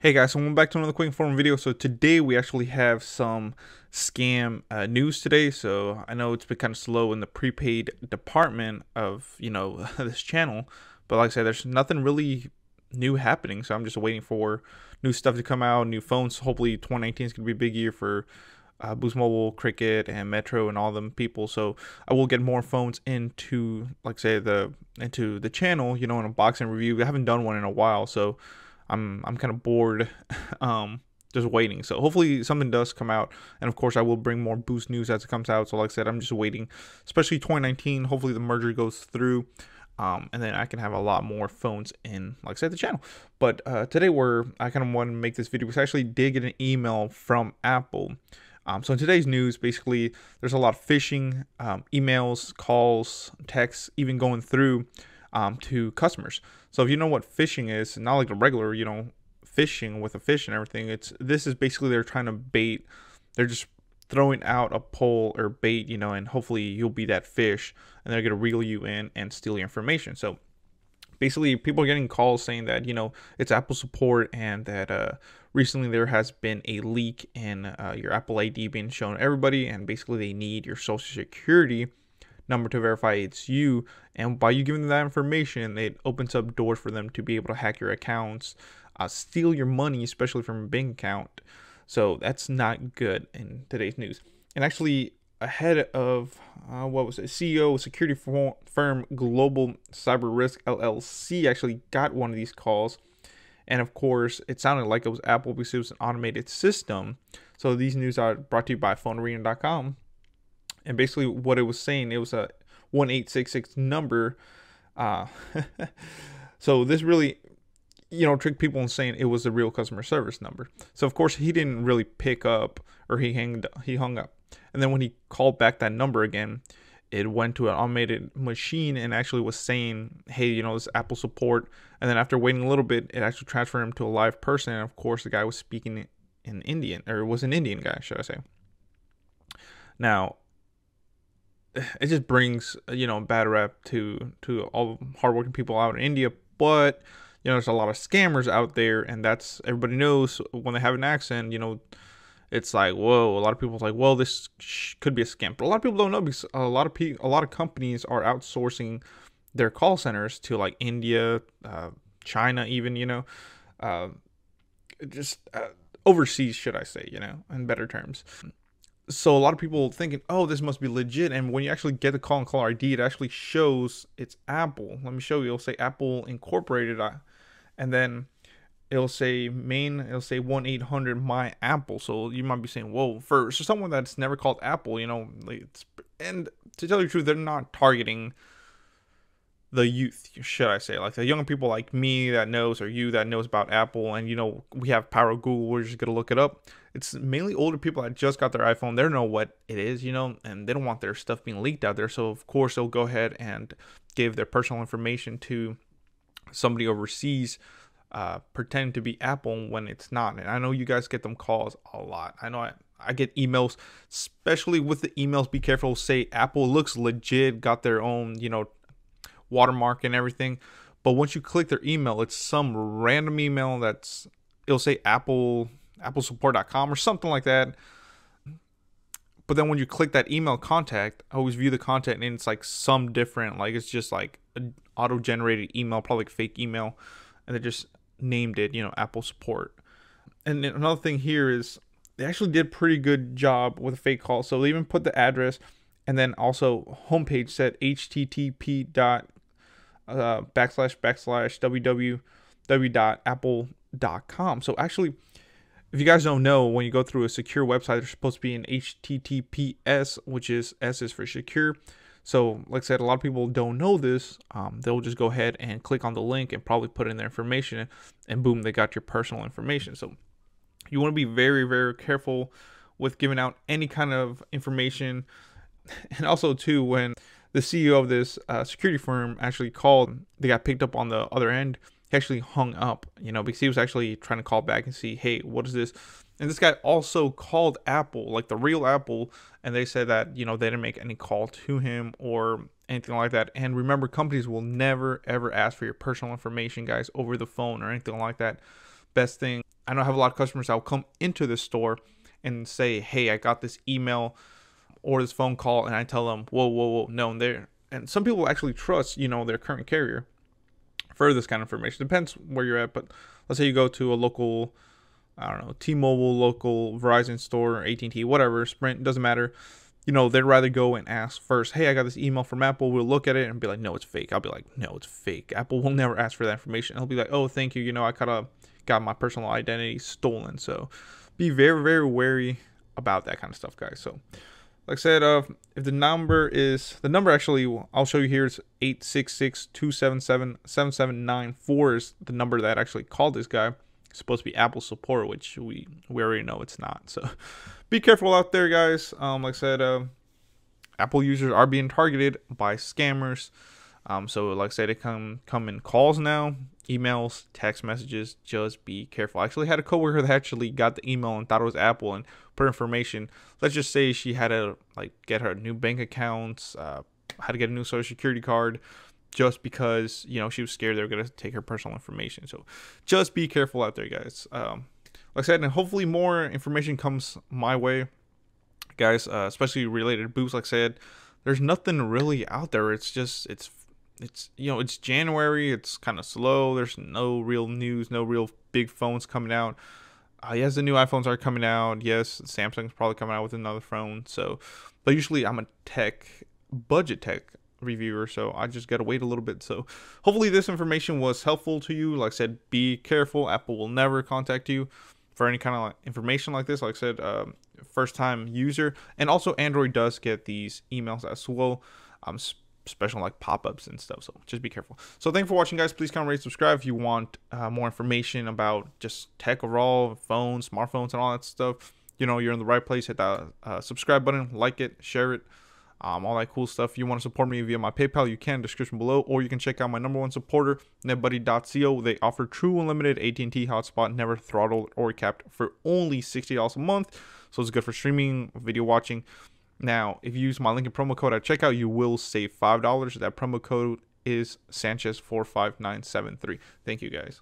Hey guys, so welcome back to another quick informal video. So today we actually have some scam news today. So I know it's been kind of slow in the prepaid department of, this channel. But like I said, there's nothing really new happening. So I'm just waiting for new stuff to come out, new phones. Hopefully 2019 is going to be a big year for Boost Mobile, Cricket, and Metro, and all them people. So I will get more phones into, like I say, into the channel, in a unboxing review. I haven't done one in a while, so I'm kind of bored just waiting. So hopefully something does come out, and of course I will bring more Boost news as it comes out. So like I said, I'm just waiting, especially 2019. Hopefully the merger goes through, and then I can have a lot more phones in, like I said, the channel. But today I kind of want to make this video because I actually did get an email from Apple. So in today's news, basically, there's a lot of phishing emails, calls, texts, even going through to customers. So if you know what phishing is, not like a regular, phishing with a fish and everything. This is basically they're trying to bait. They're just throwing out a pole or bait, and hopefully you'll be that fish, and they're gonna reel you in and steal your information. So basically, people are getting calls saying that it's Apple support, and that recently there has been a leak in your Apple ID being shown to everybody, and basically they need your social security number to verify it's you. And by you giving them that information, it opens up doors for them to be able to hack your accounts, steal your money, especially from a bank account. So that's not good in today's news. And actually, ahead of CEO security firm Global Cyber Risk LLC actually got one of these calls. And of course, it sounded like it was Apple because it was an automated system. So these news are brought to you by phonearena.com. And basically what it was saying, it was a 1866 number. So this really, tricked people into saying it was a real customer service number. So of course he didn't really pick up, or he hung up. And then when he called back that number again, it went to an automated machine and actually was saying, hey, this Apple support. And then after waiting a little bit, it actually transferred him to a live person. And of course the guy was speaking in Indian, or was an Indian guy, should I say. Now, it just brings bad rep to all hardworking people out in India. But there's a lot of scammers out there, and that's, everybody knows when they have an accent, it's like, whoa. A lot of people are like, well, this could be a scam. But a lot of people don't know, because a lot of companies are outsourcing their call centers to like India, China, even just overseas, should I say, in better terms. So a lot of people thinking, oh, this must be legit. And when you actually get the call and caller ID, it actually shows it's Apple. Let me show you. It'll say Apple Incorporated, and then it'll say it'll say 1-800 my Apple. So you might be saying, whoa, for someone that's never called Apple, and to tell you the truth, they're not targeting the youth, should I say, like the young people like me that knows, or you that knows about Apple. And we have power of Google, we're just gonna look it up. It's mainly older people that just got their iPhone. They don't know what it is, and they don't want their stuff being leaked out there. So of course they'll go ahead and give their personal information to somebody overseas, pretending to be Apple when it's not. And I know you guys get them calls a lot. I know I get emails, especially with the emails, be careful, say Apple looks legit, got their own watermark and everything. But once you click their email, it's some random email it'll say applsupport.com or something like that. But then when you click that email contact, I always view the content, and it's like some different, like it's just like an auto-generated email, probably like fake email, and they just named it Apple support. And another thing here is they actually did a pretty good job with a fake call. So they even put the address, and then also homepage said http://www.apple.com. So actually, if you guys don't know, when you go through a secure website, there's supposed to be an HTTPS, which is S is for secure. So like I said, a lot of people don't know this. They'll just go ahead and click on the link and probably put in their information, and boom, they got your personal information. So you want to be very, very careful with giving out any kind of information. And also too, when the CEO of this security firm actually called, they got picked up on the other end. He actually hung up, because he was actually trying to call back and see, hey, what is this? And this guy also called Apple, like the real Apple, and they said that, they didn't make any call to him or anything like that. And remember, companies will never, ever ask for your personal information, guys, over the phone or anything like that. Best thing I know I have a lot of customers that will come into the store and say, hey, I got this email or this phone call, and I tell them, whoa, whoa, whoa, no, there. And some people actually trust, their current carrier for this kind of information. Depends where you're at, but let's say you go to a local, I don't know, T-Mobile, local Verizon store, AT&T, whatever, Sprint, doesn't matter. They'd rather go and ask first, hey, I got this email from Apple. We'll look at it and be like, no, it's fake. I'll be like, no, it's fake. Apple will never ask for that information. He'll be like, oh, thank you. I kind of got my personal identity stolen. So be very, very wary about that kind of stuff, guys. So like I said, if the number actually, I'll show you here, is 866-277-7794 is the number that actually called this guy. It's supposed to be Apple support, which we already know it's not. So be careful out there, guys. Like I said, Apple users are being targeted by scammers. So like I said, it come in calls now, emails, text messages. Just be careful. I actually had a coworker that actually got the email and thought it was Apple and put information. Let's just say she had to get her new bank accounts, had to get a new social security card, just because she was scared they were gonna take her personal information. So just be careful out there, guys. Like I said, and hopefully more information comes my way, guys, especially related to boots. Like I said, there's nothing really out there. It's just it's January. It's kind of slow. There's no real news, no real big phones coming out. Yes, the new iPhones are coming out. Yes, Samsung's probably coming out with another phone. So, but usually I'm a budget tech reviewer, so I just gotta wait a little bit. So hopefully this information was helpful to you. Like I said, be careful. Apple will never contact you for any kind of information like this. Like I said, first time user, and also Android does get these emails as well, special pop-ups and stuff. So just be careful. So thanks for watching, guys. Please comment, rate, subscribe if you want more information about just tech overall, phones, smartphones, and all that stuff. You're in the right place. Hit that subscribe button, like it, share it, all that cool stuff. If you want to support me via my PayPal, you can, description below, or you can check out my #1 supporter, netbuddy.co. They offer true unlimited AT&T Hotspot, never throttled or capped, for only $60 a month. So it's good for streaming, video watching. Now, if you use my link and promo code at checkout, you will save $5. That promo code is Sanchez45973. Thank you, guys.